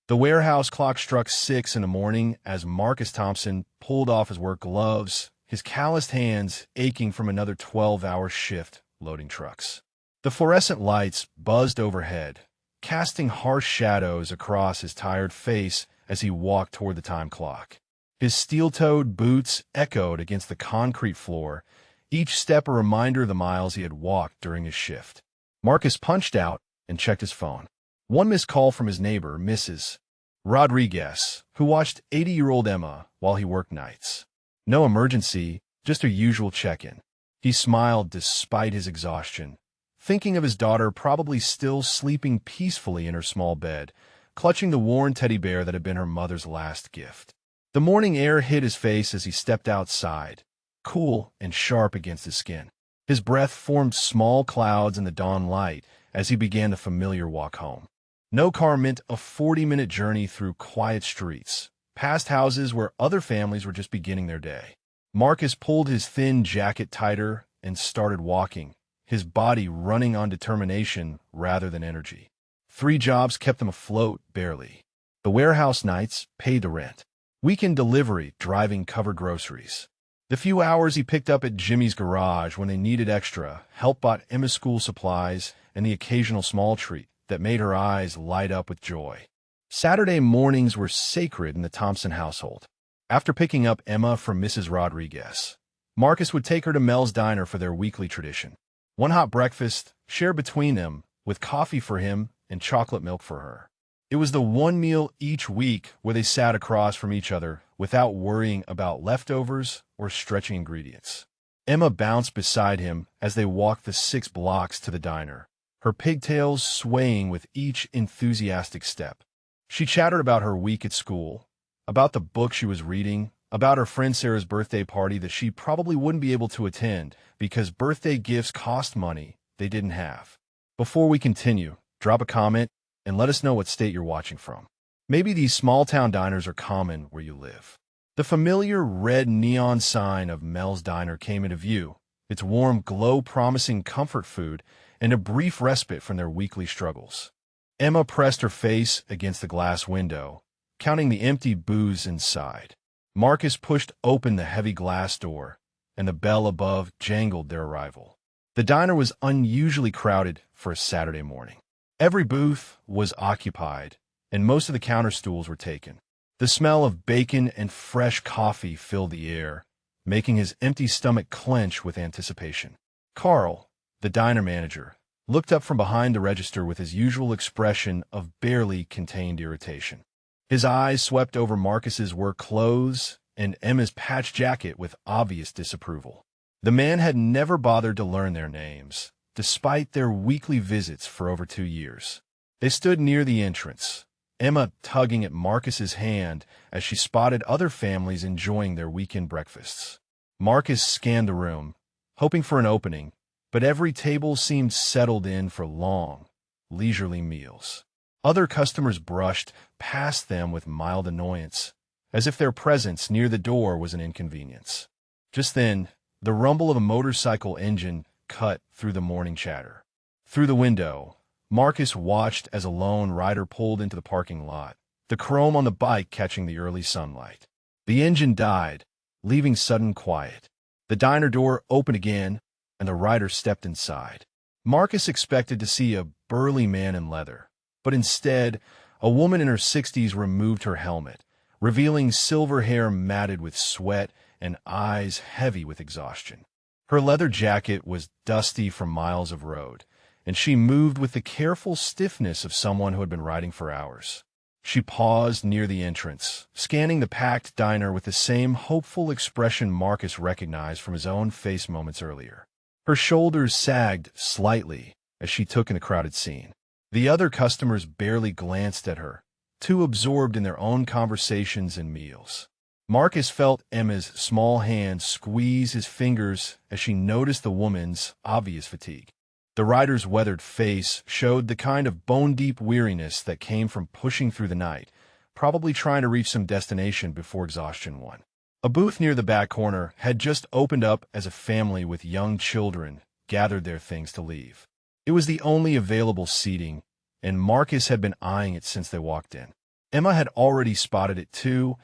The warehouse clock struck 6 in the morning as Marcus Thompson pulled off his work gloves, his calloused hands aching from another 12-hour shift loading trucks. The fluorescent lights buzzed overhead, casting harsh shadows across his tired face as he walked toward the time clock. His steel-toed boots echoed against the concrete floor, each step a reminder of the miles he had walked during his shift. Marcus punched out and checked his phone. One missed call from his neighbor, Mrs. Rodriguez, who watched 80-year-old Emma while he worked nights. No emergency, just a usual check-in. He smiled despite his exhaustion, thinking of his daughter probably still sleeping peacefully in her small bed, clutching the worn teddy bear that had been her mother's last gift. The morning air hit his face as he stepped outside, cool and sharp against his skin. His breath formed small clouds in the dawn light as he began the familiar walk home. No car meant a 40-minute journey through quiet streets, past houses where other families were just beginning their day. Marcus pulled his thin jacket tighter and started walking, his body running on determination rather than energy. 3 jobs kept him afloat, barely. The warehouse nights paid the rent. Weekend delivery, driving covered groceries. The few hours he picked up at Jimmy's garage when they needed extra help bought Emma's school supplies and the occasional small treat that made her eyes light up with joy. Saturday mornings were sacred in the Thompson household. After picking up Emma from Mrs. Rodriguez, Marcus would take her to Mel's Diner for their weekly tradition. One hot breakfast shared between them, with coffee for him and chocolate milk for her. It was the one meal each week where they sat across from each other without worrying about leftovers or stretching ingredients. Emma bounced beside him as they walked the 6 blocks to the diner, her pigtails swaying with each enthusiastic step. She chattered about her week at school, about the book she was reading, about her friend Sarah's birthday party that she probably wouldn't be able to attend because birthday gifts cost money they didn't have. Before we continue, drop a comment and let us know what state you're watching from. Maybe these small-town diners are common where you live. The familiar red neon sign of Mel's Diner came into view, its warm glow promising comfort food and a brief respite from their weekly struggles. Emma pressed her face against the glass window, counting the empty booths inside. Marcus pushed open the heavy glass door, and the bell above jangled their arrival. The diner was unusually crowded for a Saturday morning. Every booth was occupied, and most of the counter stools were taken. The smell of bacon and fresh coffee filled the air, making his empty stomach clench with anticipation. Carl, the diner manager, looked up from behind the register with his usual expression of barely contained irritation. His eyes swept over Marcus's work clothes and Emma's patched jacket with obvious disapproval. The man had never bothered to learn their names, despite their weekly visits for over 2 years. They stood near the entrance, Emma tugging at Marcus's hand as she spotted other families enjoying their weekend breakfasts. Marcus scanned the room, hoping for an opening, but every table seemed settled in for long, leisurely meals. Other customers brushed past them with mild annoyance, as if their presence near the door was an inconvenience. Just then, the rumble of a motorcycle engine cut through the morning chatter. Through the window, Marcus watched as a lone rider pulled into the parking lot, the chrome on the bike catching the early sunlight. The engine died, leaving sudden quiet. The diner door opened again, and the rider stepped inside. Marcus expected to see a burly man in leather, but instead, a woman in her 60s removed her helmet, revealing silver hair matted with sweat and eyes heavy with exhaustion. Her leather jacket was dusty from miles of road, and she moved with the careful stiffness of someone who had been riding for hours. She paused near the entrance, scanning the packed diner with the same hopeful expression Marcus recognized from his own face moments earlier. Her shoulders sagged slightly as she took in the crowded scene. The other customers barely glanced at her, too absorbed in their own conversations and meals. Marcus felt Emma's small hand squeeze his fingers as she noticed the woman's obvious fatigue. The rider's weathered face showed the kind of bone-deep weariness that came from pushing through the night, probably trying to reach some destination before exhaustion won. A booth near the back corner had just opened up as a family with young children gathered their things to leave. It was the only available seating, and Marcus had been eyeing it since they walked in. Emma had already spotted it too,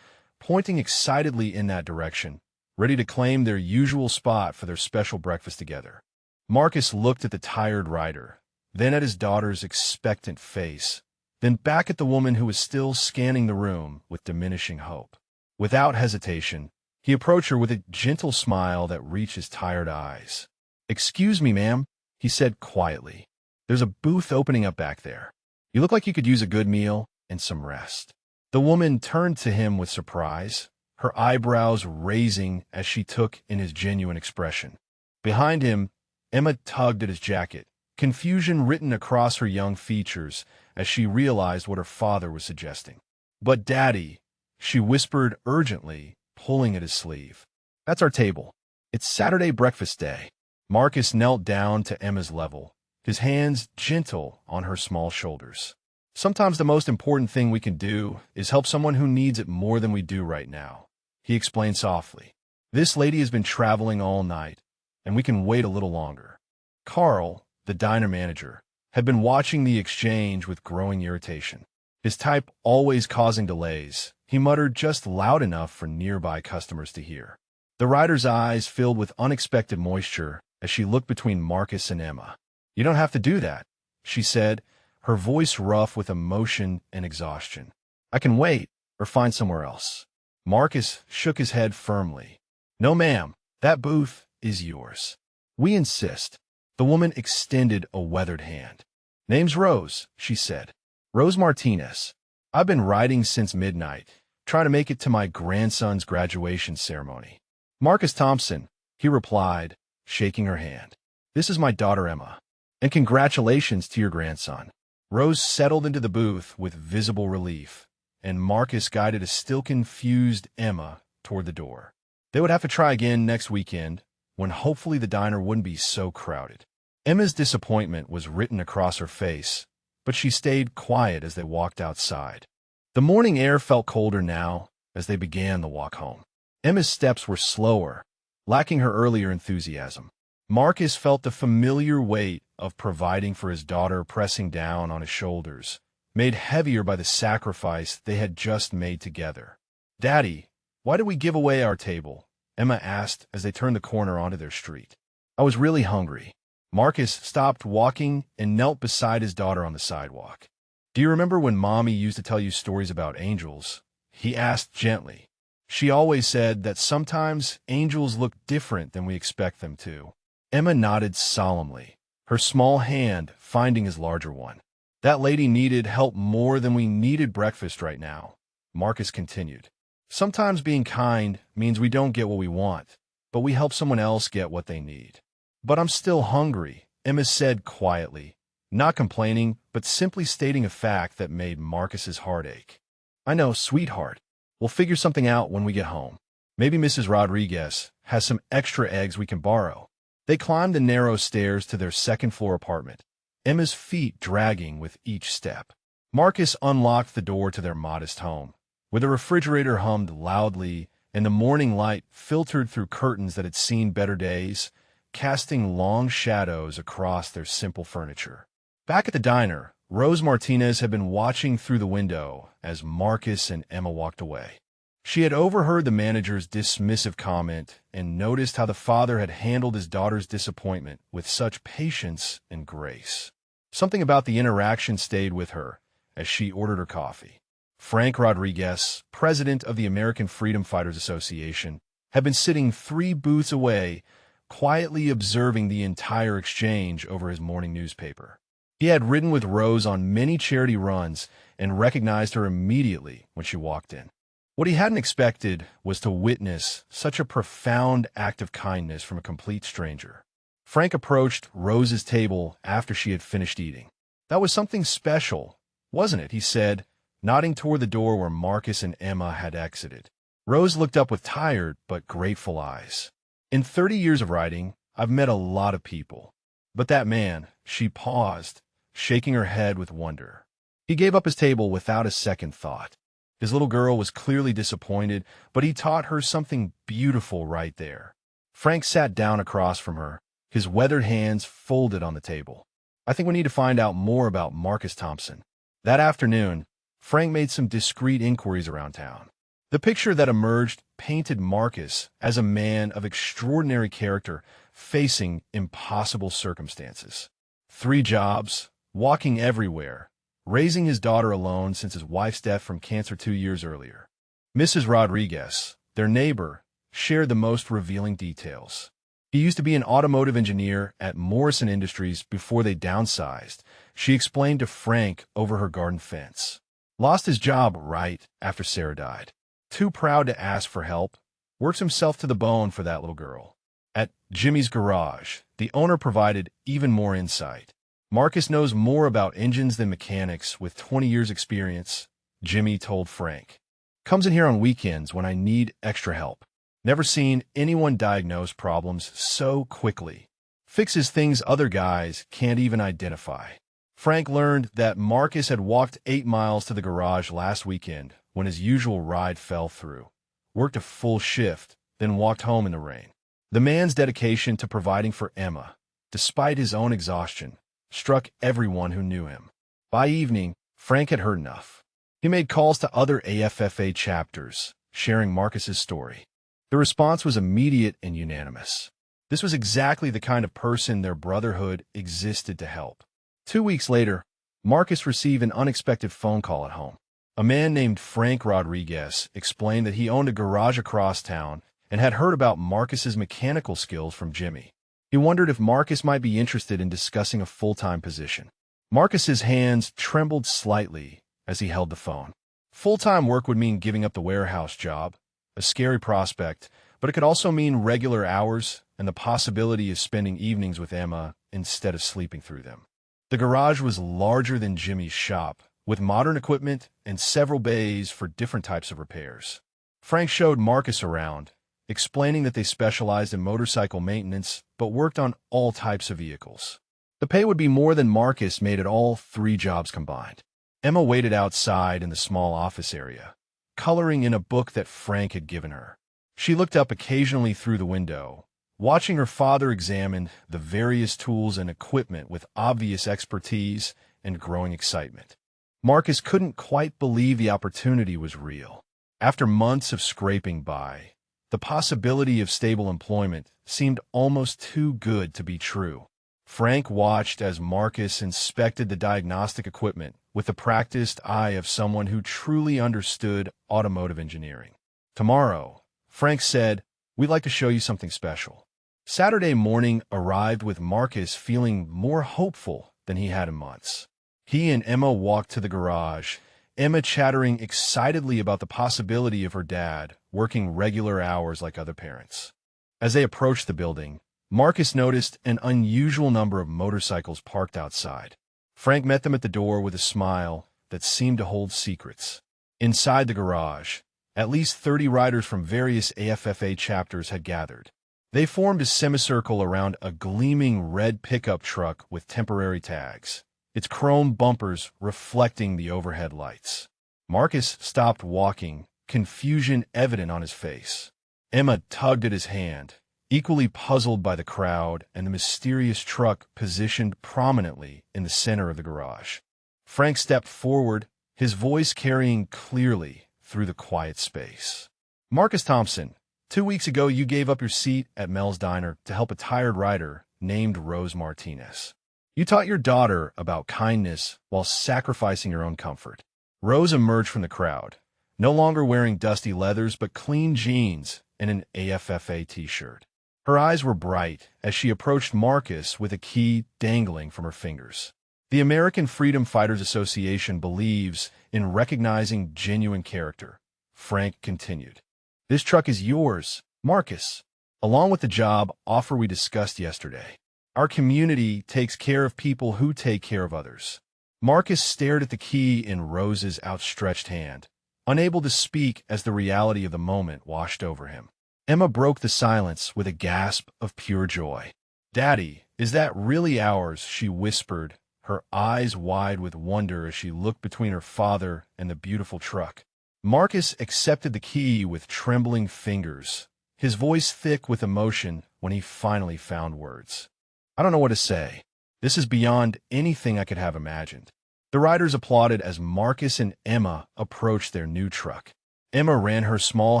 pointing excitedly in that direction, ready to claim their usual spot for their special breakfast together. Marcus looked at the tired Rider, then at his daughter's expectant face, then back at the woman who was still scanning the room with diminishing hope. Without hesitation, he approached her with a gentle smile that reached his tired eyes. "Excuse me, ma'am," he said quietly. "There's a booth opening up back there. You look like you could use a good meal and some rest." The woman turned to him with surprise, her eyebrows raising as she took in his genuine expression. Behind him, Emma tugged at his jacket, confusion written across her young features as she realized what her father was suggesting. "But Daddy," she whispered urgently, pulling at his sleeve. "That's our table. It's Saturday breakfast day." Marcus knelt down to Emma's level, his hands gentle on her small shoulders. "Sometimes the most important thing we can do is help someone who needs it more than we do right now," he explained softly. "This lady has been traveling all night, and we can wait a little longer." Carl, the diner manager, had been watching the exchange with growing irritation. His type always causing delays, he muttered just loud enough for nearby customers to hear. The Rider's eyes filled with unexpected moisture as she looked between Marcus and Emma. "You don't have to do that," she said, her voice rough with emotion and exhaustion. "I can wait or find somewhere else." Marcus shook his head firmly. "No, ma'am, that booth is yours. We insist." The woman extended a weathered hand. "Name's Rose," she said. "Rose Martinez. I've been riding since midnight, trying to make it to my grandson's graduation ceremony." "Marcus Thompson," he replied, shaking her hand. "This is my daughter Emma, and congratulations to your grandson." Rose settled into the booth with visible relief, and Marcus guided a still confused Emma toward the door. They would have to try again next weekend, when hopefully the diner wouldn't be so crowded. Emma's disappointment was written across her face, but she stayed quiet as they walked outside. The morning air felt colder now as they began the walk home. Emma's steps were slower, lacking her earlier enthusiasm. Marcus felt the familiar weight of providing for his daughter pressing down on his shoulders, made heavier by the sacrifice they had just made together. "Daddy, why did we give away our table?" Emma asked as they turned the corner onto their street. "I was really hungry." Marcus stopped walking and knelt beside his daughter on the sidewalk. "Do you remember when Mommy used to tell you stories about angels?" he asked gently. "She always said that sometimes angels look different than we expect them to." Emma nodded solemnly, her small hand finding his larger one. "That lady needed help more than we needed breakfast right now," Marcus continued. "Sometimes being kind means we don't get what we want, but we help someone else get what they need." "But I'm still hungry," Emma said quietly, not complaining, but simply stating a fact that made Marcus's heart ache. "I know, sweetheart. We'll figure something out when we get home. Maybe Mrs. Rodriguez has some extra eggs we can borrow." They climbed the narrow stairs to their second-floor apartment, Emma's feet dragging with each step. Marcus unlocked the door to their modest home, where the refrigerator hummed loudly and the morning light filtered through curtains that had seen better days, casting long shadows across their simple furniture. Back at the diner, Rose Martinez had been watching through the window as Marcus and Emma walked away. She had overheard the manager's dismissive comment and noticed how the father had handled his daughter's disappointment with such patience and grace. Something about the interaction stayed with her as she ordered her coffee. Frank Rodriguez, president of the American Freedom Fighters Association, had been sitting 3 booths away, quietly observing the entire exchange over his morning newspaper. He had ridden with Rose on many charity runs and recognized her immediately when she walked in. What he hadn't expected was to witness such a profound act of kindness from a complete stranger. Frank approached Rose's table after she had finished eating. "That was something special, wasn't it?" he said, nodding toward the door where Marcus and Emma had exited. Rose looked up with tired but grateful eyes. "In 30 years of riding, I've met a lot of people. But that man," she paused, shaking her head with wonder. He gave up his table without a second thought. His little girl was clearly disappointed, but he taught her something beautiful right there. Frank sat down across from her, his weathered hands folded on the table. "I think we need to find out more about Marcus Thompson." That afternoon, Frank made some discreet inquiries around town. The picture that emerged painted Marcus as a man of extraordinary character facing impossible circumstances. 3 jobs, walking everywhere, raising his daughter alone since his wife's death from cancer 2 years earlier. Mrs. Rodriguez, their neighbor, shared the most revealing details. He used to be an automotive engineer at Morrison Industries before they downsized, she explained to Frank over her garden fence. Lost his job right after Sarah died. Too proud to ask for help, works himself to the bone for that little girl. At Jimmy's garage, the owner provided even more insight. Marcus knows more about engines than mechanics with 20 years experience, Jimmy told Frank. Comes in here on weekends when I need extra help. Never seen anyone diagnose problems so quickly. Fixes things other guys can't even identify. Frank learned that Marcus had walked 8 miles to the garage last weekend when his usual ride fell through. Worked a full shift, then walked home in the rain. The man's dedication to providing for Emma, despite his own exhaustion, struck everyone who knew him. By evening, Frank had heard enough. He made calls to other AFFA chapters, sharing Marcus's story. The response was immediate and unanimous. This was exactly the kind of person their brotherhood existed to help. 2 weeks later, Marcus received an unexpected phone call at home. A man named Frank Rodriguez explained that he owned a garage across town and had heard about Marcus's mechanical skills from Jimmy. He wondered if Marcus might be interested in discussing a full-time position. Marcus's hands trembled slightly as he held the phone. Full-time work would mean giving up the warehouse job, a scary prospect, but it could also mean regular hours and the possibility of spending evenings with Emma instead of sleeping through them. The garage was larger than Jimmy's shop, with modern equipment and several bays for different types of repairs. Frank showed Marcus around, explaining that they specialized in motorcycle maintenance but worked on all types of vehicles. The pay would be more than Marcus made at all 3 jobs combined. Emma waited outside in the small office area, coloring in a book that Frank had given her. She looked up occasionally through the window, watching her father examine the various tools and equipment with obvious expertise and growing excitement. Marcus couldn't quite believe the opportunity was real. After months of scraping by, the possibility of stable employment seemed almost too good to be true. Frank watched as Marcus inspected the diagnostic equipment with the practiced eye of someone who truly understood automotive engineering. Tomorrow, Frank said, we'd like to show you something special. Saturday morning arrived with Marcus feeling more hopeful than he had in months. He and Emma walked to the garage, Emma chattering excitedly about the possibility of her dad working regular hours like other parents. As they approached the building, Marcus noticed an unusual number of motorcycles parked outside. Frank met them at the door with a smile that seemed to hold secrets. Inside the garage, at least 30 riders from various AFFA chapters had gathered. They formed a semicircle around a gleaming red pickup truck with temporary tags, its chrome bumpers reflecting the overhead lights. Marcus stopped walking, confusion evident on his face. Emma tugged at his hand, equally puzzled by the crowd and the mysterious truck positioned prominently in the center of the garage. Frank stepped forward, his voice carrying clearly through the quiet space. Marcus Thompson, 2 weeks ago you gave up your seat at Mel's Diner to help a tired rider named Rose Martinez. You taught your daughter about kindness while sacrificing your own comfort. Rose emerged from the crowd, no longer wearing dusty leathers but clean jeans and an AFFA t-shirt. Her eyes were bright as she approached Marcus with a key dangling from her fingers. The American Freedom Fighters Association believes in recognizing genuine character, Frank continued. This truck is yours, Marcus, along with the job offer we discussed yesterday. Our community takes care of people who take care of others. Marcus stared at the key in Rose's outstretched hand, unable to speak as the reality of the moment washed over him. Emma broke the silence with a gasp of pure joy. Daddy, is that really ours? She whispered, her eyes wide with wonder as she looked between her father and the beautiful truck. Marcus accepted the key with trembling fingers, his voice thick with emotion when he finally found words. I don't know what to say. This is beyond anything I could have imagined. The riders applauded as Marcus and Emma approached their new truck. Emma ran her small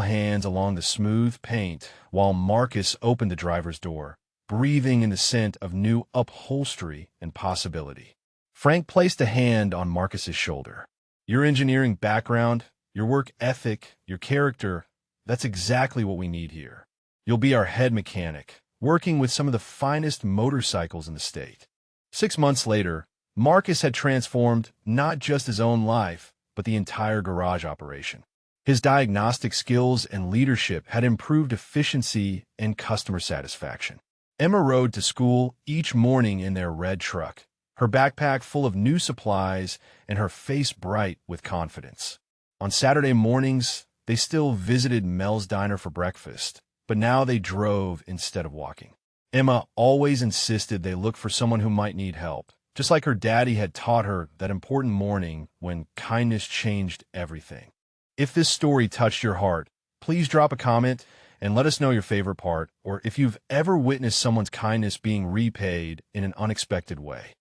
hands along the smooth paint while Marcus opened the driver's door, breathing in the scent of new upholstery and possibility. Frank placed a hand on Marcus's shoulder. Your engineering background, your work ethic, your character, that's exactly what we need here. You'll be our head mechanic, working with some of the finest motorcycles in the state. 6 months later, Marcus had transformed not just his own life, but the entire garage operation. His diagnostic skills and leadership had improved efficiency and customer satisfaction. Emma rode to school each morning in their red truck, her backpack full of new supplies and her face bright with confidence. On Saturday mornings, they still visited Mel's Diner for breakfast, but now they drove instead of walking. Emma always insisted they look for someone who might need help, just like her daddy had taught her that important morning when kindness changed everything. If this story touched your heart, please drop a comment and let us know your favorite part, or if you've ever witnessed someone's kindness being repaid in an unexpected way.